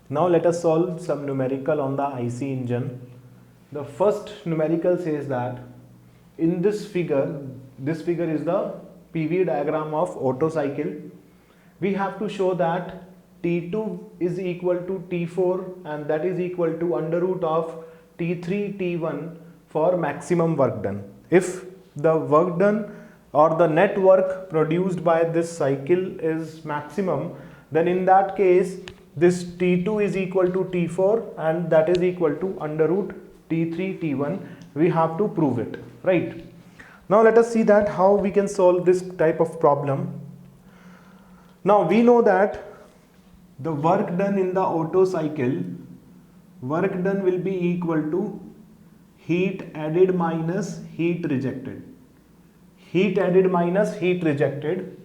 Now let us solve some numerical on the IC engine. The first numerical says that in this figure is the PV diagram of Otto cycle. We have to show that T2 is equal to T4 and that is equal to under root of T3 T1 for maximum work done. If the work done or the net work produced by this cycle is maximum, then in that case this T2 is equal to T4 and that is equal to under root T3 T1. We have to prove it, right? Now let us see that how we can solve this type of problem. Now we know that the work done in the Otto cycle, work done will be equal to heat added minus heat rejected. Heat added minus heat rejected.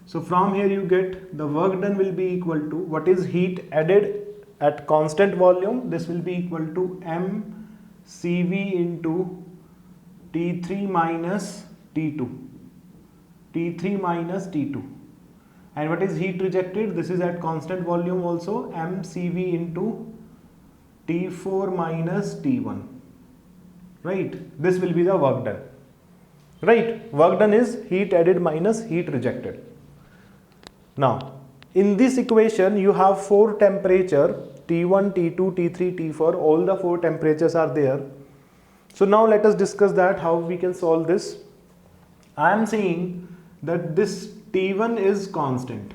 So from here you get the work done will be equal to what is heat added at constant volume. This will be equal to mCV into T3 minus T2. T3 minus T2. And what is heat rejected? This is at constant volume also, mCV into T4 minus T1. Right? This will be the work done. Right? Work done is heat added minus heat rejected. Now, in this equation, you have 4 temperature, T1, T2, T3, T4, all the 4 temperatures are there. So now let us discuss that how we can solve this. I am saying that this T1 is constant.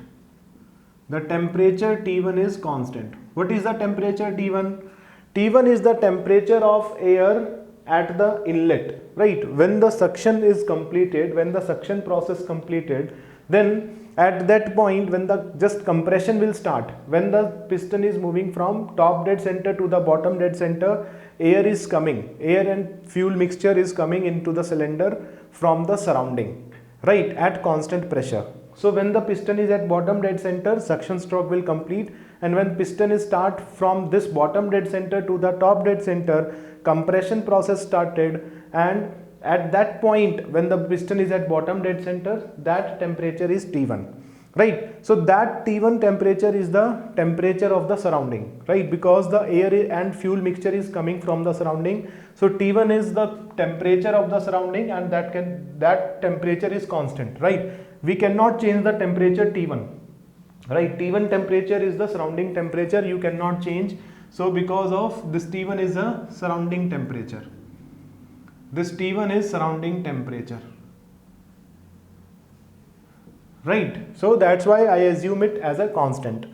The temperature T1 is constant. What is the temperature T1? T1 is the temperature of air at the inlet, right? When the suction is completed, when the suction process completed, then at that point when the just compression will start, when the piston is moving from top dead center to the bottom dead center, air is coming, air and fuel mixture is coming into the cylinder from the surrounding, right, at constant pressure. So when the piston is at bottom dead center, suction stroke will complete, and when piston is start from this bottom dead center to the top dead center, compression process started, and at that point when the piston is at bottom dead center, that temperature is T1, right? So that T1 temperature is the temperature of the surrounding, right? Because the air and fuel mixture is coming from the surrounding, so T1 is the temperature of the surrounding, and that temperature is constant, right? We cannot change the temperature T1, right? T1 temperature is the surrounding temperature, you cannot change. So because of this, T1 is a surrounding temperature. This T1 is surrounding temperature, right? So that's why I assume it as a constant.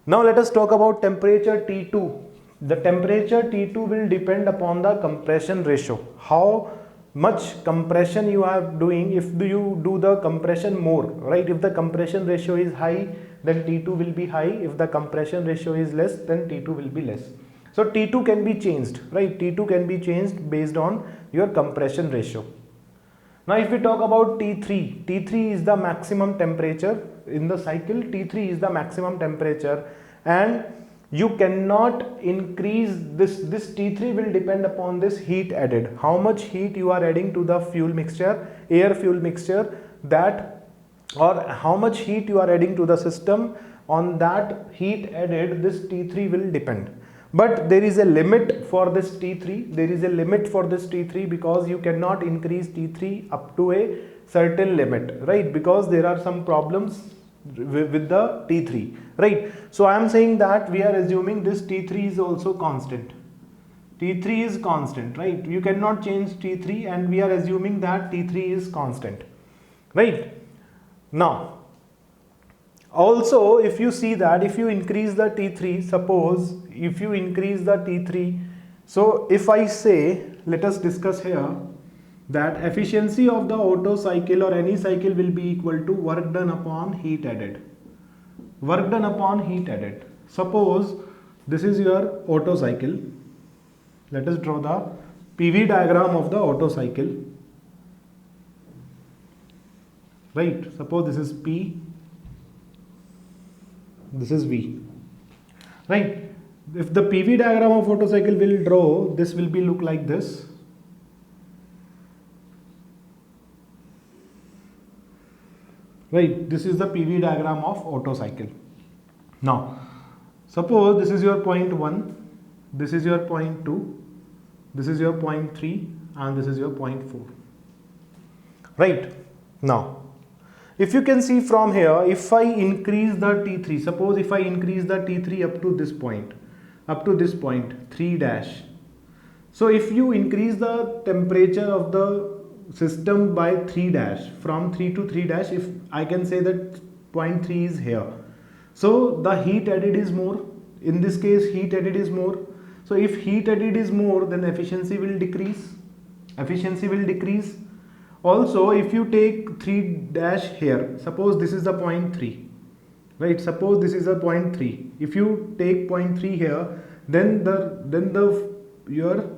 Now let us talk about temperature T2. The temperature T2 will depend upon the compression ratio. How much compression you are doing. If you do the compression more, right? If the compression ratio is high, then T2 will be high. If the compression ratio is less, then T2 will be less. So T2 can be changed, right? T2 can be changed based on your compression ratio. Now if we talk about T3, T3 is the maximum temperature in the cycle. T3 is the maximum temperature, and you cannot increase this. This T3 will depend upon this heat added. How much heat you are adding to the fuel mixture, air fuel mixture, that, or how much heat you are adding to the system, on that heat added this T3 will depend. But there is a limit for this T3, there is a limit for this T3, because you cannot increase T3 up to a certain limit, right? Because there are some problems with the T3, right? So I am saying that we are assuming this T3 is also constant. T3 is constant, right? You cannot change T3, and we are assuming that T3 is constant, right? Now, also if you see that if you increase the T3, suppose if you increase the T3, so if I say, let us discuss here that efficiency of the Otto cycle or any cycle will be equal to work done upon heat added. Work done upon heat added. Suppose this is your Otto cycle. Let us draw the PV diagram of the Otto cycle. Right, suppose this is P, this is V, right? If the PV diagram of Otto cycle will draw, this will be look like this. Right, this is the PV diagram of Otto cycle. Now, Suppose this is your point 1, this is your point 2, this is your point 3, and this is your point 4. Right? Now, if you can see from here, if I increase the T3, suppose if I increase the T3 up to this point 3 dash. So if you increase the temperature of the system by 3 dash, from 3 to 3 dash, if I can say that point 3 is here. So the heat added is more. In this case, heat added is more. So if heat added is more, then efficiency will decrease. Also, if you take 3 dash here, suppose this is the point 3, right? Suppose this is a point 3. If you take point 3 here, then your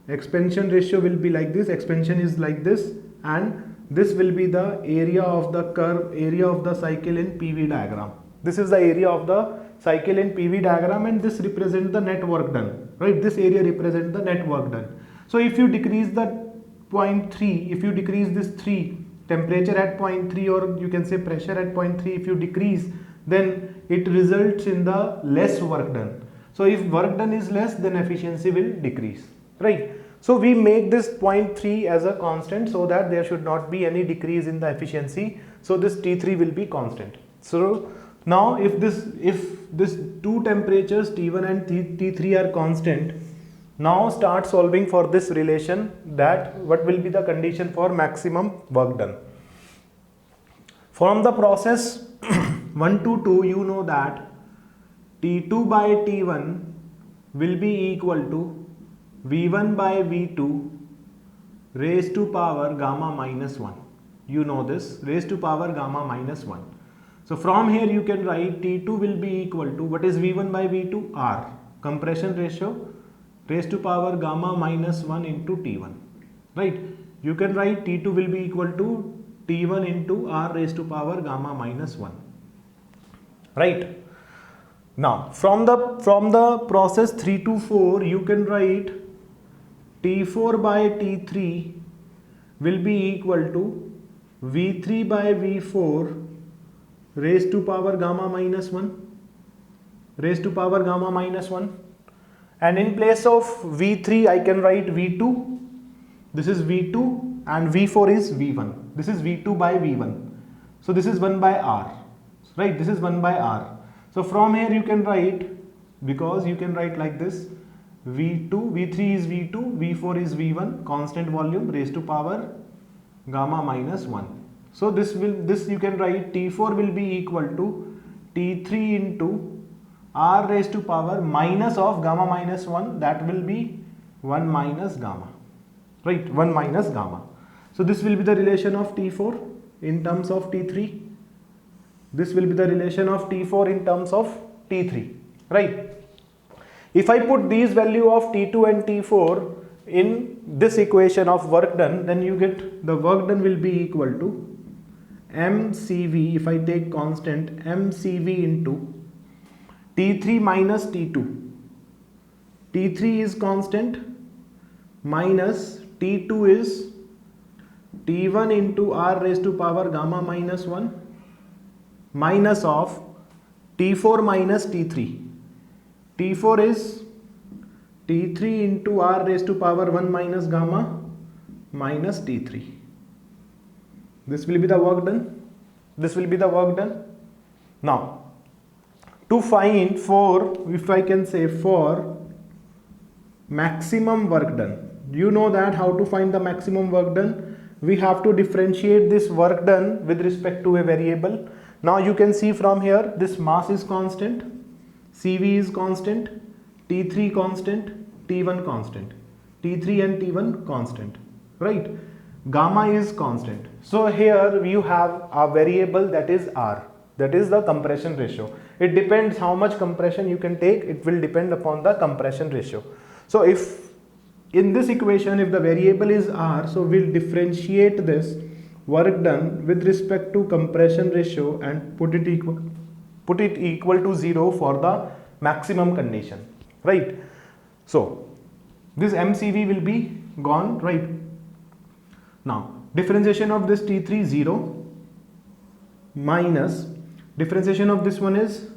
expansion ratio will be like this. Expansion is like this, and this will be the area of the curve, area of the cycle in PV diagram. This is the area of the cycle in PV diagram, and this represents the net work done, right? This area represents the net work done. So if you decrease the point 3, if you decrease this 3, temperature at point 3, or you can say pressure at point 3, if you decrease, then it results in the less work done. So if work done is less, then efficiency will decrease, right? So we make this point 3 as a constant so that there should not be any decrease in the efficiency. So this T3 will be constant. So now if this two temperatures T1 and T3 are constant, now start solving for this relation, that what will be the condition for maximum work done. From the process 1 to 2, you know that T2 by T1 will be equal to V1 by V2 raised to power gamma minus 1. You know this, raised to power gamma minus 1. So from here you can write T2 will be equal to, what is V1 by V2? R, compression ratio raised to power gamma minus 1 into T1, right? You can write T2 will be equal to T1 into R raised to power gamma minus 1, right? Now from the process 3 to 4, you can write T4 by T3 will be equal to V3 by V4 raised to power gamma minus 1, raised to power gamma minus 1. And in place of V3, I can write V2. This is V2, and V4 is V1. This is V2 by V1. So this is 1 by R, right? This is 1 by R. So from here you can write, because you can write like this, V2, V3 is V2, V4 is V1, constant volume raised to power gamma minus 1. So this you can write T4 will be equal to T3 into R raised to power minus of gamma minus 1, that will be 1 minus gamma, right? 1 minus gamma. So this will be the relation of T4 in terms of T3. This will be the relation of T4 in terms of T3, right? If I put these value of T2 and T4 in this equation of work done, then you get the work done will be equal to mCV, if I take constant, mCV into T3 minus T2. T3 is constant minus T2 is T1 into R raised to power gamma minus 1 minus of T4 minus T3. T4 is T3 into R raised to power 1 minus gamma minus T3. This will be the work done. This will be the work done. Now, to find if I can say for maximum work done, you know that how to find the maximum work done. We have to differentiate this work done with respect to a variable. Now you can see from here, this mass is constant, CV is constant, T3 constant, T1 constant, T3 and T1 constant, right? Gamma is constant. So here you have a variable, that is R, that is the compression ratio. It depends how much compression you can take, it will depend upon the compression ratio. So if in this equation, if the variable is R, so we'll differentiate this work done with respect to compression ratio and put it equal to 0 for the maximum condition, right? So this MCV will be gone, right? Now differentiation of this T3 0 minus differentiation of this one is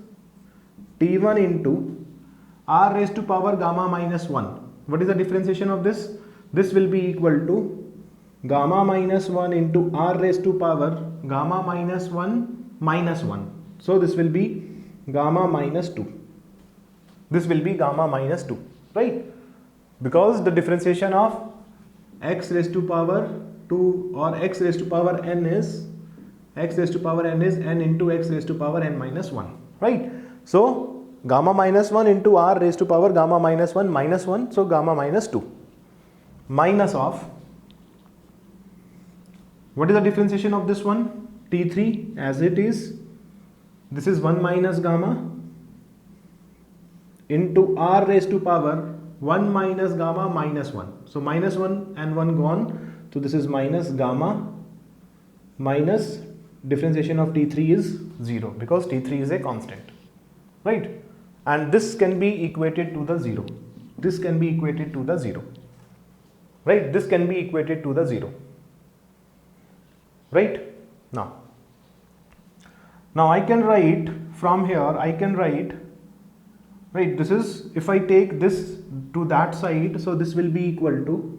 T1 into r raised to power gamma minus 1. What is the differentiation of this? This will be equal to gamma minus 1 into r raised to power gamma minus 1 minus 1. So this will be gamma minus 2. This will be gamma minus 2, right? Because the differentiation of x raised to power 2 or x raised to power n is n into x raised to power n minus 1, right? So gamma minus 1 into r raised to power gamma minus 1 minus 1, so gamma minus 2 minus of, what is the differentiation of this one? T3 as it is, this is 1 minus gamma into r raised to power 1 minus gamma minus 1. So minus 1 and 1 gone, so this is minus gamma minus differentiation of T3 is 0 because T3 is a constant, right? And this can be equated to the 0. This can be equated to the 0, right? This can be equated to the 0, right? Now I can write from here, I can write, right, this is, if I take this to that side, so this will be equal to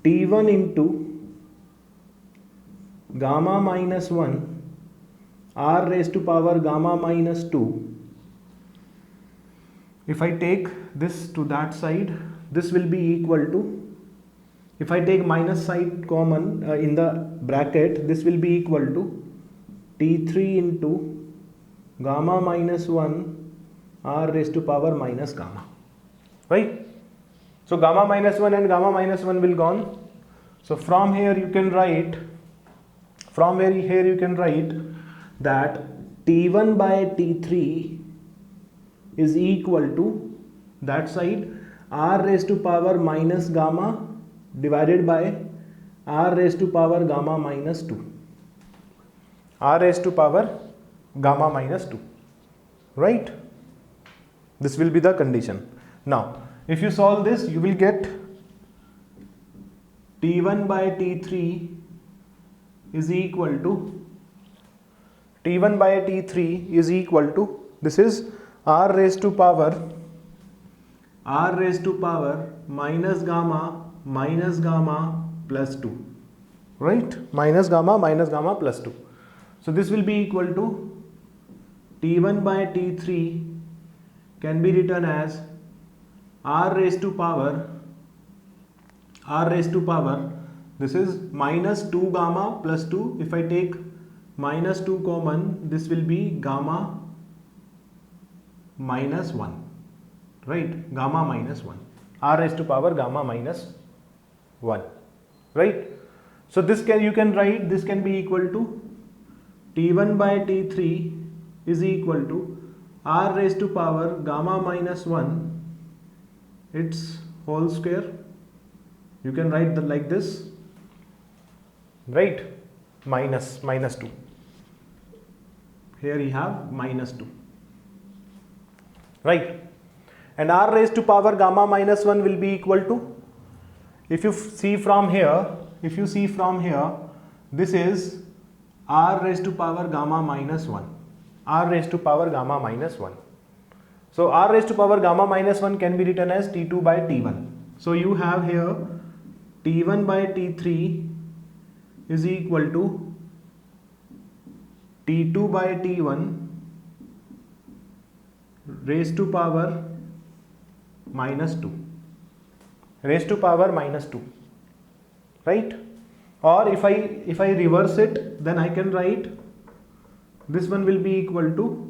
T1 into gamma minus 1 r raised to power gamma minus 2. If I take this to that side, this will be equal to, if I take minus side common in the bracket, this will be equal to T3 into gamma minus 1 r raised to power minus gamma, right? So gamma minus 1 and gamma minus 1 will gone. So from here you can write, that T1 by T3 is equal to that side r raised to power minus gamma divided by r raised to power gamma minus 2. R raised to power gamma minus 2, right? This will be the condition. Now if you solve this, you will get T1 by T3 is equal to, this is r raised to power minus gamma plus 2, right? Minus gamma plus 2. So this will be equal to T1 by T3 can be written as r raised to power, this is minus 2 gamma plus 2. If I take minus 2 common, this will be gamma minus 1, right? Gamma minus 1, r raised to power gamma minus 1, right? So this can, you can write, this can be equal to T1 by T3 is equal to r raised to power gamma minus 1, its whole square. You can write the, like this, right? Minus 2. Here you have minus 2, right? And r raised to power gamma minus 1 will be equal to, if you see from here, this is r raised to power gamma minus 1. So r raised to power gamma minus 1 can be written as T2 by T1. So you have here T1 by T3 is equal to T2 by T1 raised to power minus 2. Right? Or if I reverse it, then I can write this one will be equal to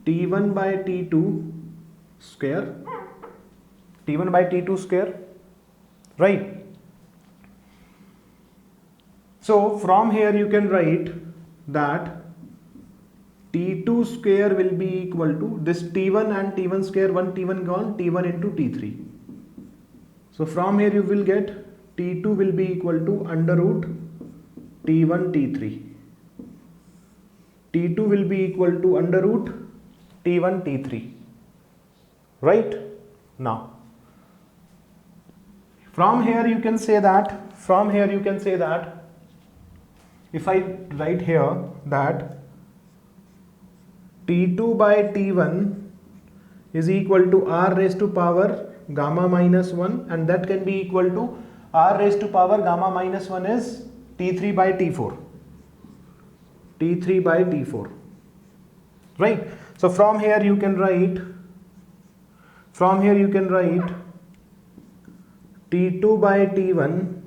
T1 by T2 square, right? So from here you can write that T2 square will be equal to this T1 and T1 square, one T1 gone, T1 into T3. So from here you will get T2 will be equal to under root T1 T3. T2 will be equal to under root T1 T3, right? Now from here you can say that, if I write here that T2 by T1 is equal to r raised to power gamma minus 1, and that can be equal to r raised to power gamma minus 1 is T3 by T4. T3 by T4. Right? So from here you can write T2 by T1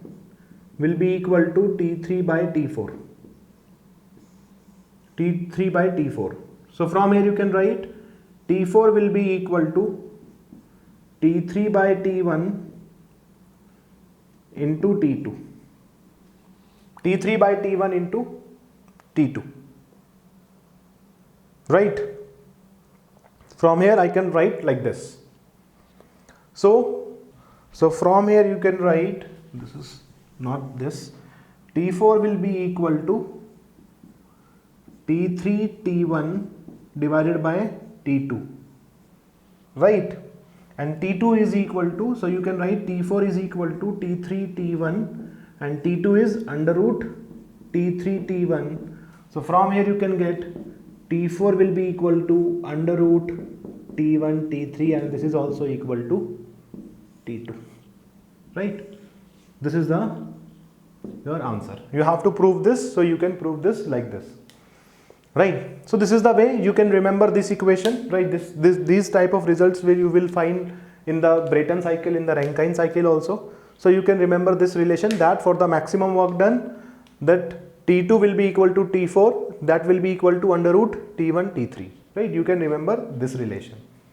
will be equal to T3 by T4. T3 by T4. So from here you can write T4 will be equal to T3 by T1 into T2. T3 by T1 into T2. Right? From here I can write like this. So from here you can write, this is not this, T4 will be equal to T3 T1 divided by T2, right? And T2 is equal to, so you can write T4 is equal to T3 T1 and T2 is under root T3 T1. So from here you can get T4 will be equal to under root T1 T3, and this is also equal to T2, right? This is your answer. You have to prove this, so you can prove this like this. Right, so this is the way you can remember this equation, right? These type of results where you will find in the Brayton cycle, in the Rankine cycle also. So you can remember this relation, that for the maximum work done, that T2 will be equal to T4, that will be equal to under root T1 T3, right? You can remember this relation.